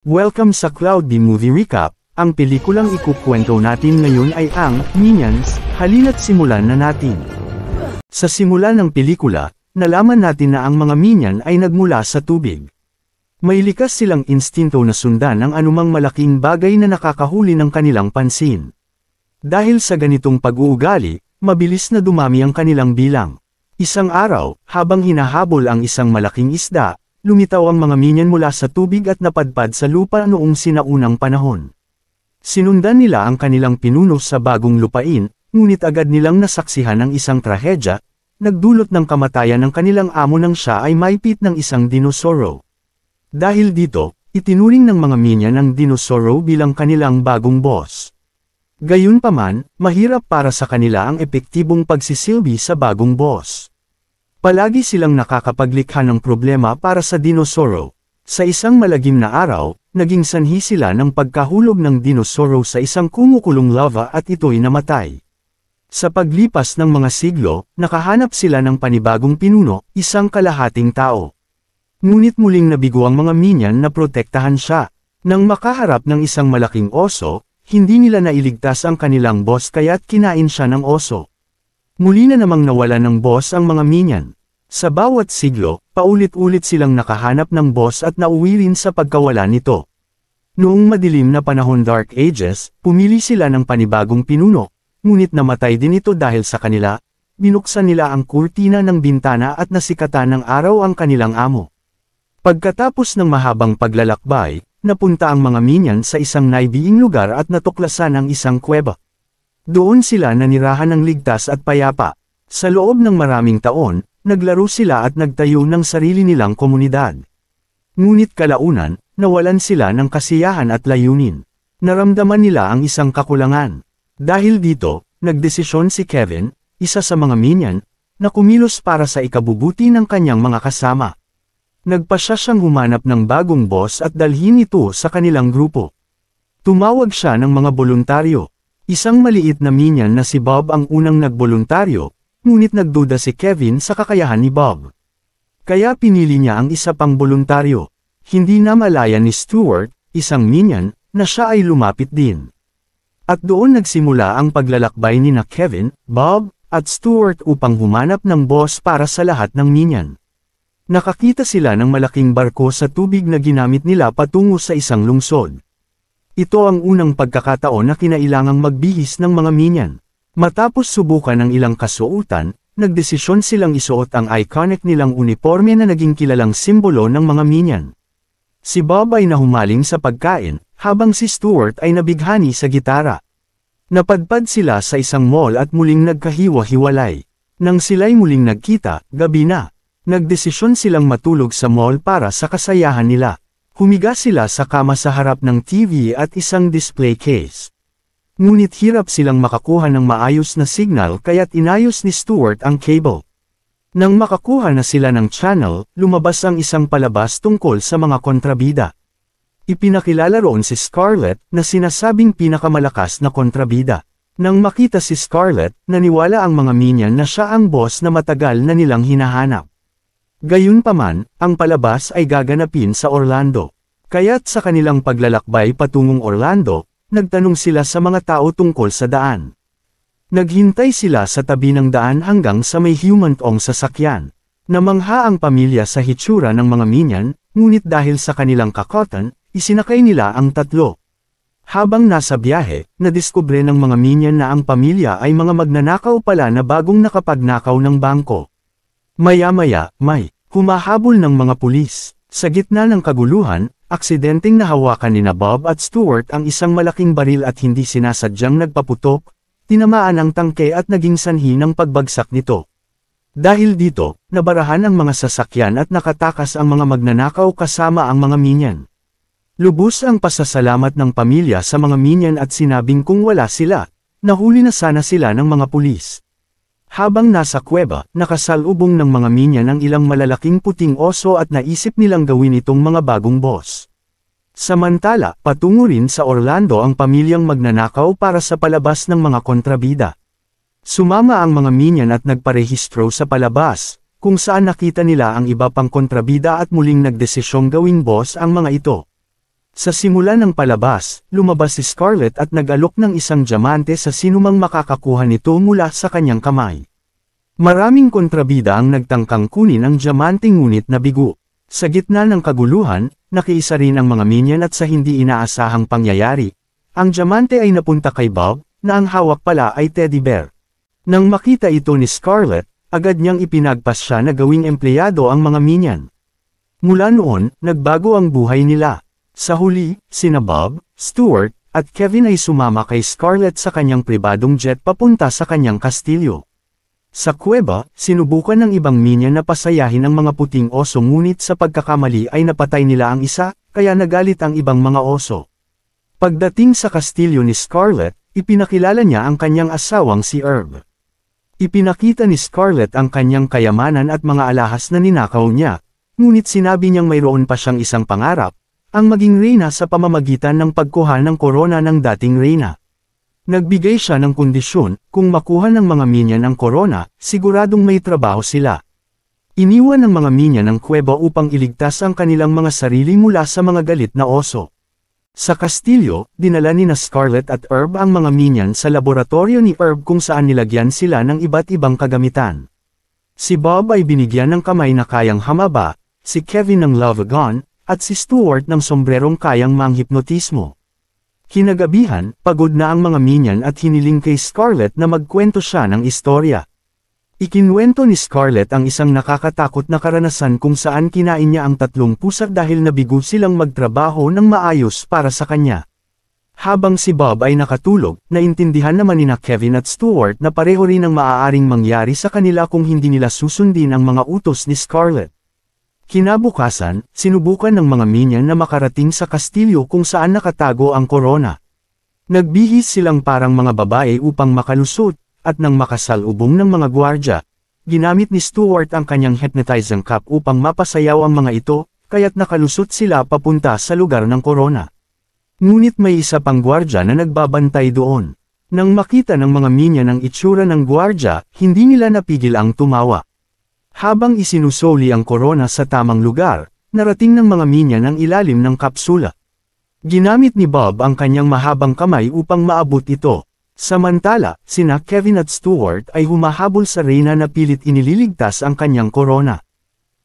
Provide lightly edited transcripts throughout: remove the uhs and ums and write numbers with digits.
Welcome sa Cloud B Movie Recap. Ang pelikulang ikukwento natin ngayon ay ang Minions. Halina't simulan na natin. Sa simula ng pelikula, nalaman natin na ang mga Minion ay nagmula sa tubig. May likas silang instinto na sundan ang anumang malaking bagay na nakakahuli ng kanilang pansin. Dahil sa ganitong pag-uugali, mabilis na dumami ang kanilang bilang. Isang araw, habang hinahabol ang isang malaking isda, lumitaw ang mga Minion mula sa tubig at napadpad sa lupa noong sinaunang panahon. Sinundan nila ang kanilang pinuno sa bagong lupain, ngunit agad nilang nasaksihan ang isang trahedya, nagdulot ng kamatayan ng kanilang amo nang siya ay maipit ng isang dinosoro. Dahil dito, itinuring ng mga Minion ang dinosoro bilang kanilang bagong boss. Gayunpaman, mahirap para sa kanila ang epektibong pagsisilbi sa bagong boss. Palagi silang nakakapaglikha ng problema para sa dinosoro. Sa isang malagim na araw, naging sanhi sila ng pagkahulog ng dinosoro sa isang kumukulong lava at ito'y namatay. Sa paglipas ng mga siglo, nakahanap sila ng panibagong pinuno, isang kalahating tao. Ngunit muling nabigo ang mga Minion na protektahan siya. Nang makaharap ng isang malaking oso, hindi nila nailigtas ang kanilang boss kaya't kinain siya ng oso. Muli na namang nawala ng boss ang mga Minion. Sa bawat siglo, paulit-ulit silang nakahanap ng boss at nauwi rin sa pagkawala nito. Noong madilim na panahon Dark Ages, pumili sila ng panibagong pinuno, ngunit namatay din ito dahil sa kanila, binuksan nila ang kurtina ng bintana at nasikatan ng araw ang kanilang amo. Pagkatapos ng mahabang paglalakbay, napunta ang mga Minion sa isang naibiing lugar at natuklasan ang isang kuweba. Doon sila nanirahan ng ligtas at payapa. Sa loob ng maraming taon, naglaro sila at nagtayo ng sarili nilang komunidad. Ngunit kalaunan, nawalan sila ng kasiyahan at layunin. Naramdaman nila ang isang kakulangan. Dahil dito, nagdesisyon si Kevin, isa sa mga Minion, na kumilos para sa ikabubuti ng kanyang mga kasama. Nagpasya siyang humanap ng bagong boss at dalhin ito sa kanilang grupo. Tumawag siya ng mga boluntaryo. Isang maliit na Minion na si Bob ang unang nagboluntaryo, ngunit nagduda si Kevin sa kakayahan ni Bob. Kaya pinili niya ang isa pang boluntaryo. Hindi na malaya ni Stuart, isang Minion, na siya ay lumapit din. At doon nagsimula ang paglalakbay ni na Kevin, Bob, at Stuart upang humanap ng boss para sa lahat ng Minion. Nakakita sila ng malaking barko sa tubig na ginamit nila patungo sa isang lungsod. Ito ang unang pagkakataon na kinailangang magbihis ng mga Minion. Matapos subukan ng ilang kasuotan, nagdesisyon silang isuot ang iconic nilang uniforme na naging kilalang simbolo ng mga Minion. Si Bob ay nahumaling sa pagkain, habang si Stuart ay nabighani sa gitara. Napadpad sila sa isang mall at muling nagkahiwa-hiwalay. Nang sila'y muling nagkita, gabi na. Nagdesisyon silang matulog sa mall para sa kasayahan nila. Humiga sila sa kama sa harap ng TV at isang display case. Ngunit hirap silang makakuha ng maayos na signal kaya't inayos ni Stuart ang cable. Nang makakuha na sila ng channel, lumabas ang isang palabas tungkol sa mga kontrabida. Ipinakilala roon si Scarlett na sinasabing pinakamalakas na kontrabida. Nang makita si Scarlett, naniwala ang mga Minion na siya ang boss na matagal na nilang hinahanap. Gayunpaman, ang palabas ay gaganapin sa Orlando. Kaya't sa kanilang paglalakbay patungong Orlando, nagtanong sila sa mga tao tungkol sa daan. Naghintay sila sa tabi ng daan hanggang sa may humantong sasakyan. Namangha ang pamilya sa hitsura ng mga Minion, ngunit dahil sa kanilang kakotan, isinakay nila ang tatlo. Habang nasa biyahe, nadiskubre ng mga Minion na ang pamilya ay mga magnanakaw pala na bagong nakapagnakaw ng bangko. Maya-maya, may humahabol ng mga pulis. Sa gitna ng kaguluhan, aksidenteng nahawakan ni Bob at Stuart ang isang malaking baril at hindi sinasadyang nagpaputok, tinamaan ang tangke at naging sanhi ng pagbagsak nito. Dahil dito, nabarahan ang mga sasakyan at nakatakas ang mga magnanakaw kasama ang mga Minion. Lubos ang pasasalamat ng pamilya sa mga Minion at sinabing kung wala sila, nahuli na sana sila ng mga pulis. Habang nasa kuweba, nakasalubong ng mga Minion ang ilang malalaking puting oso at naisip nilang gawin itong mga bagong boss. Samantala, patungo rin sa Orlando ang pamilyang magnanakaw para sa palabas ng mga kontrabida. Sumama ang mga Minion at nagparehistro sa palabas, kung saan nakita nila ang iba pang kontrabida at muling nagdesisyong gawing boss ang mga ito. Sa simula ng palabas, lumabas si Scarlett at nag-alok ng isang diamante sa sinumang makakakuha nito mula sa kanyang kamay. Maraming kontrabida ang nagtangkang kunin ang diamante ngunit nabigo. Sa gitna ng kaguluhan, nakiisa rin ang mga minion at sa hindi inaasahang pangyayari. Ang diamante ay napunta kay Bob, na ang hawak pala ay teddy bear. Nang makita ito ni Scarlett, agad niyang ipinagpas siya na gawing empleyado ang mga minion. Mula noon, nagbago ang buhay nila. Sa huli, sina Bob, Stuart, at Kevin ay sumama kay Scarlett sa kanyang pribadong jet papunta sa kanyang kastilyo. Sa kuweba, sinubukan ng ibang minion na pasayahin ang mga puting oso ngunit sa pagkakamali ay napatay nila ang isa, kaya nagalit ang ibang mga oso. Pagdating sa kastilyo ni Scarlett, ipinakilala niya ang kanyang asawang si Herb. Ipinakita ni Scarlett ang kanyang kayamanan at mga alahas na ninakaw niya, ngunit sinabi niyang mayroon pa siyang isang pangarap, ang maging reyna sa pamamagitan ng pagkuha ng korona ng dating reyna. Nagbigay siya ng kondisyon, kung makuha ng mga minion ang korona, siguradong may trabaho sila. Iniwan ng mga minion ang kuweba upang iligtas ang kanilang mga sarili mula sa mga galit na oso. Sa kastilyo, dinala ni Scarlett at Herb ang mga minion sa laboratorio ni Herb kung saan nilagyan sila ng iba't ibang kagamitan. Si Bob ay binigyan ng kamay na kayang hamaba, si Kevin ng love gun, at si Stuart ng sombrerong kayang manghipnotismo. Kinagabihan, pagod na ang mga minion at hiniling kay Scarlett na magkwento siya ng istorya. Ikinwento ni Scarlett ang isang nakakatakot na karanasan kung saan kinain niya ang 3 pusa dahil nabigo silang magtrabaho ng maayos para sa kanya. Habang si Bob ay nakatulog, naintindihan naman ni Kevin at Stuart na pareho rin ang maaaring mangyari sa kanila kung hindi nila susundin ang mga utos ni Scarlett. Kinabukasan, sinubukan ng mga minion na makarating sa kastilyo kung saan nakatago ang korona. Nagbihis silang parang mga babae upang makalusot, at nang makasalubong ng mga gwardya, ginamit ni Stuart ang kanyang hypnotizing cup upang mapasayaw ang mga ito, kaya't nakalusot sila papunta sa lugar ng korona. Ngunit may isa pang gwardya na nagbabantay doon. Nang makita ng mga minion ang itsura ng gwardya, hindi nila napigil ang tumawa. Habang isinusoli ang korona sa tamang lugar, narating ng mga minion ang ilalim ng kapsula. Ginamit ni Bob ang kanyang mahabang kamay upang maabot ito. Samantala, sina Kevin at Stuart ay humahabol sa reyna na pilit inililigtas ang kanyang korona.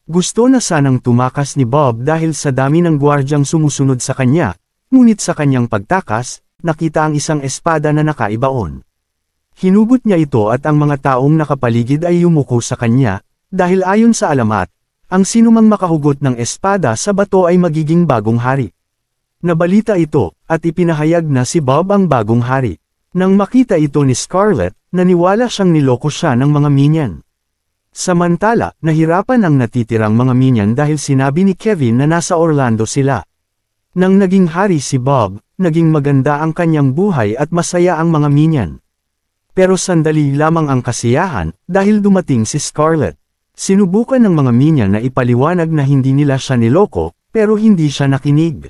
Gusto na sanang tumakas ni Bob dahil sa dami ng gwardyang sumusunod sa kanya, ngunit sa kanyang pagtakas, nakita ang isang espada na nakaibaon. Hinugot niya ito at ang mga taong nakapaligid ay yumuko sa kanya, dahil ayon sa alamat, ang sinumang makahugot ng espada sa bato ay magiging bagong hari. Nabalita ito, at ipinahayag na si Bob ang bagong hari. Nang makita ito ni Scarlett, naniwala siyang niloko siya ng mga minion. Samantala, nahirapan ang natitirang mga minion dahil sinabi ni Kevin na nasa Orlando sila. Nang naging hari si Bob, naging maganda ang kanyang buhay at masaya ang mga minion. Pero sandali lamang ang kasiyahan, dahil dumating si Scarlett. Sinubukan ng mga minion na ipaliwanag na hindi nila siya niloko, pero hindi siya nakinig.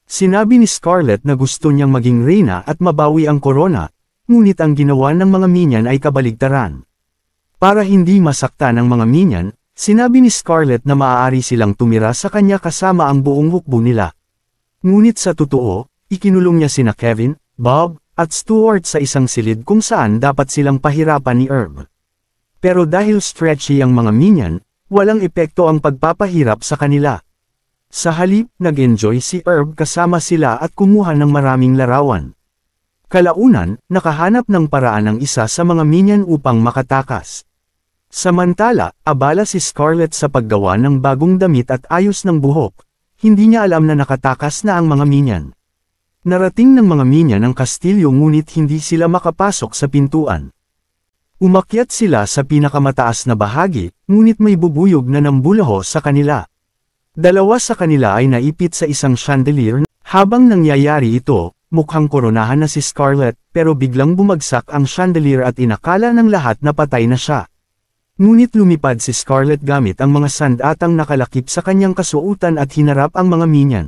Sinabi ni Scarlett na gusto niyang maging reyna at mabawi ang korona, ngunit ang ginawa ng mga minion ay kabaligtaran. Para hindi masaktan ng mga minion, sinabi ni Scarlett na maaari silang tumira sa kanya kasama ang buong hukbo nila. Ngunit sa totoo, ikinulong niya sina Kevin, Bob, at Stuart sa isang silid kung saan dapat silang pahirapan ni Herb. Pero dahil stretchy ang mga minion, walang epekto ang pagpapahirap sa kanila. Sa halip, nag-enjoy si Herb kasama sila at kumuha ng maraming larawan. Kalaunan, nakahanap ng paraan ang isa sa mga minion upang makatakas. Samantala, abala si Scarlett sa paggawa ng bagong damit at ayos ng buhok, hindi niya alam na nakatakas na ang mga minion. Narating ng mga minion ang kastilyo ngunit hindi sila makapasok sa pintuan. Umakyat sila sa pinakamataas na bahagi, ngunit may bubuyog na nambulaho sa kanila. Dalawa sa kanila ay naipit sa isang chandelier. Habang nangyayari ito, mukhang koronahan na si Scarlett, pero biglang bumagsak ang chandelier at inakala ng lahat na patay na siya. Ngunit lumipad si Scarlett gamit ang mga sandatang nakalakip sa kanyang kasuotan at hinarap ang mga minion.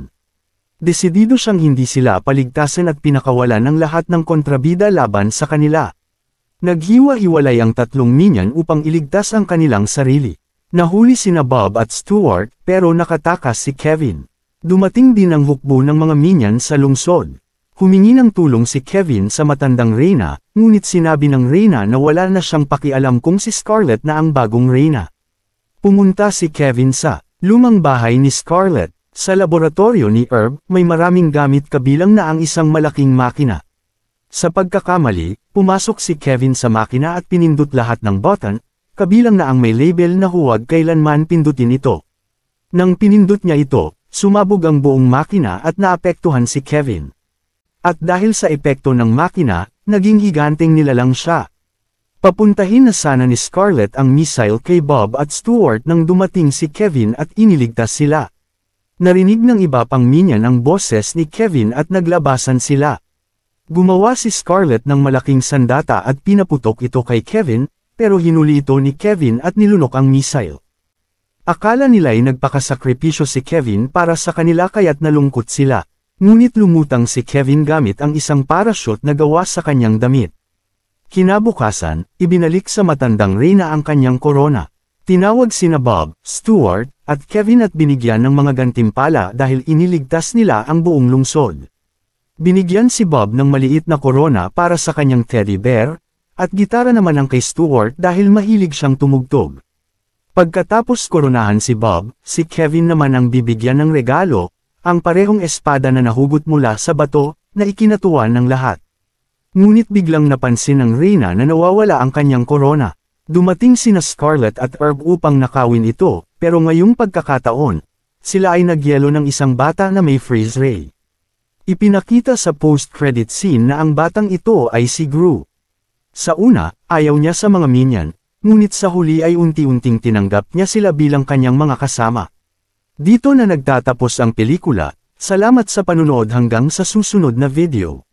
Desidido siyang hindi sila paligtasin at pinakawalan ng lahat ng kontrabida laban sa kanila. Naghiwa-hiwalay ang 3 minion upang iligtas ang kanilang sarili. Nahuli sina Bob at Stuart, pero nakatakas si Kevin. Dumating din ang hukbo ng mga minions sa lungsod. Humingi ng tulong si Kevin sa matandang Reyna, ngunit sinabi ng Reyna na wala na siyang pakialam kung si Scarlet na ang bagong Reyna. Pumunta si Kevin sa lumang bahay ni Scarlet. Sa laboratorio ni Herb, may maraming gamit kabilang na ang isang malaking makina. Sa pagkakamali, pumasok si Kevin sa makina at pinindot lahat ng button, kabilang na ang may label na huwag kailanman pindutin ito. Nang pinindot niya ito, sumabog ang buong makina at naapektuhan si Kevin. At dahil sa epekto ng makina, naging higanteng nilalang siya. Papuntahin na sana ni Scarlet ang missile kay Bob at Stuart nang dumating si Kevin at iniligtas sila. Narinig ng iba pang minion ang boses ni Kevin at naglabasan sila. Gumawa si Scarlet ng malaking sandata at pinaputok ito kay Kevin, pero hinuli ito ni Kevin at nilunok ang missile. Akala nila'y nagpakasakripisyo si Kevin para sa kanila kaya't nalungkot sila, ngunit lumutang si Kevin gamit ang isang parachute na gawa sa kanyang damit. Kinabukasan, ibinalik sa matandang Reyna ang kanyang korona. Tinawag sina Bob, Stuart, at Kevin at binigyan ng mga gantimpala dahil iniligtas nila ang buong lungsod. Binigyan si Bob ng maliit na korona para sa kanyang teddy bear, at gitara naman ang kay Stuart dahil mahilig siyang tumugtog. Pagkatapos koronahan si Bob, si Kevin naman ang bibigyan ng regalo, ang parehong espada na nahugot mula sa bato, na ikinatuwa ng lahat. Ngunit biglang napansin ng Reyna na nawawala ang kanyang korona. Dumating sina Scarlet at Herb upang nakawin ito, pero ngayong pagkakataon, sila ay nagyelo ng isang bata na may freeze ray. Ipinakita sa post-credit scene na ang batang ito ay si Gru. Sa una, ayaw niya sa mga minion, ngunit sa huli ay unti-unting tinanggap niya sila bilang kanyang mga kasama. Dito na nagtatapos ang pelikula, salamat sa panunood hanggang sa susunod na video.